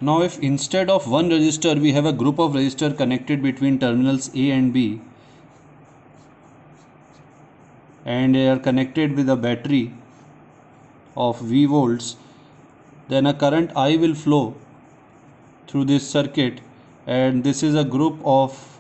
Now if instead of one resistor we have a group of resistors connected between terminals A and B, and they are connected with a battery of V volts, then a current I will flow through this circuit, and this is a group of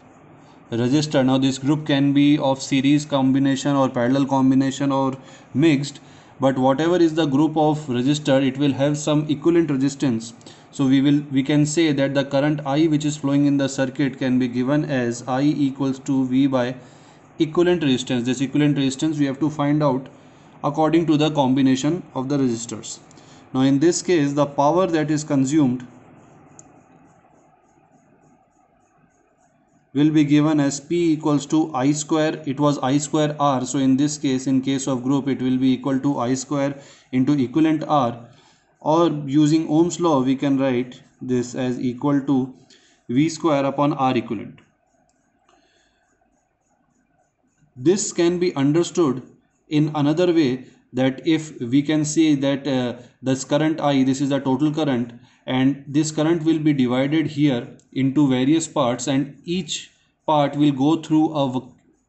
resistor. Now this group can be of series combination or parallel combination or mixed, but whatever is the group of resistor, it will have some equivalent resistance. So we can say that the current I which is flowing in the circuit can be given as I equals to V by equivalent resistance. This equivalent resistance we have to find out according to the combination of the resistors. Now in this case, the power that is consumed will be given as P equals to I square. It was I square R, so in this case, in case of group, it will be equal to I square into equivalent R, or using Ohm's law we can write this as equal to V square upon R equivalent. This can be understood in another way, that if we can say that this current I, this is the total current, and this current will be divided here into various parts, and each part will go through a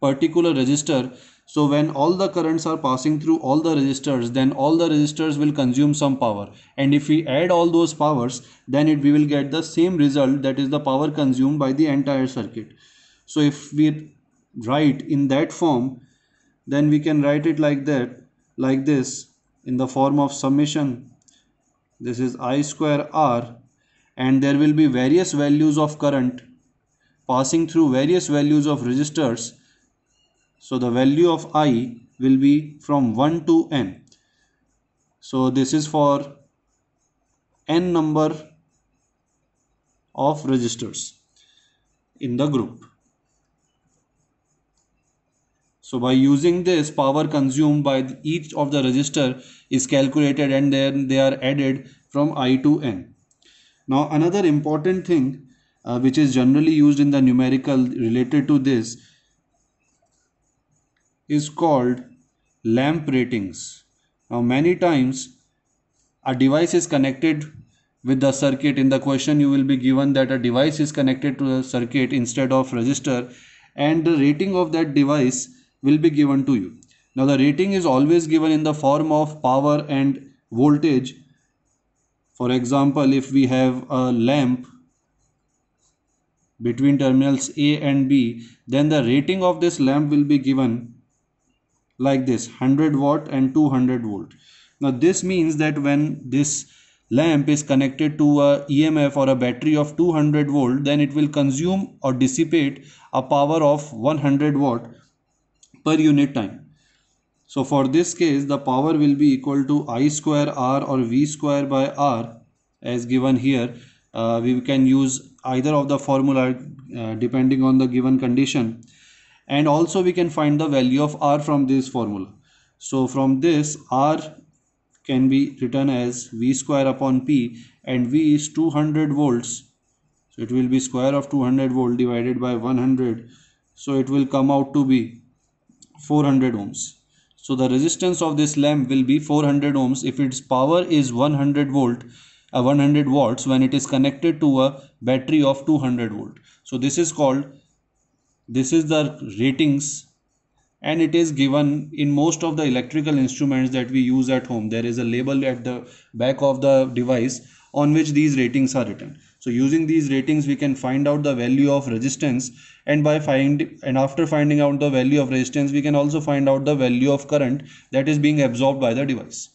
particular resistor. So when all the currents are passing through all the resistors, then all the resistors will consume some power, and if we add all those powers, then we will get the same result, that is the power consumed by the entire circuit. So if we write in that form, then we can write it like that, like this, in the form of summation. This is I square R, and there will be various values of current passing through various values of resistors. So the value of I will be from 1 to n. So this is for n number of resistors in the group. So by using this, power consumed by each of the resistor is calculated, and then they are added from I to n. Now another important thing which is generally used in the numerical related to this is called lamp ratings. Now many times a device is connected with the circuit. In the question you will be given that a device is connected to a circuit instead of resistor, and the rating of that device will be given to you. Now the rating is always given in the form of power and voltage. For example, if we have a lamp between terminals A and B, then the rating of this lamp will be given like this: 100 watt and 200 volt. Now this means that when this lamp is connected to a EMF or a battery of 200 volt, then it will consume or dissipate a power of 100 watt per unit time. So for this case, the power will be equal to I square R or V square by R, as given here. We can use either of the formula depending on the given condition, and also we can find the value of R from this formula. So from this, R can be written as V square upon P, and V is 200 volts, so it will be square of 200 volt divided by 100, so it will come out to be 400 ohms. So the resistance of this lamp will be 400 ohms if its power is 100 watts when it is connected to a battery of 200 volt. So this is the ratings, and it is given in most of the electrical instruments that we use at home. There is a label at the back of the device on which these ratings are written. So using these ratings we can find out the value of resistance, and after finding out the value of resistance we can also find out the value of current that is being absorbed by the device.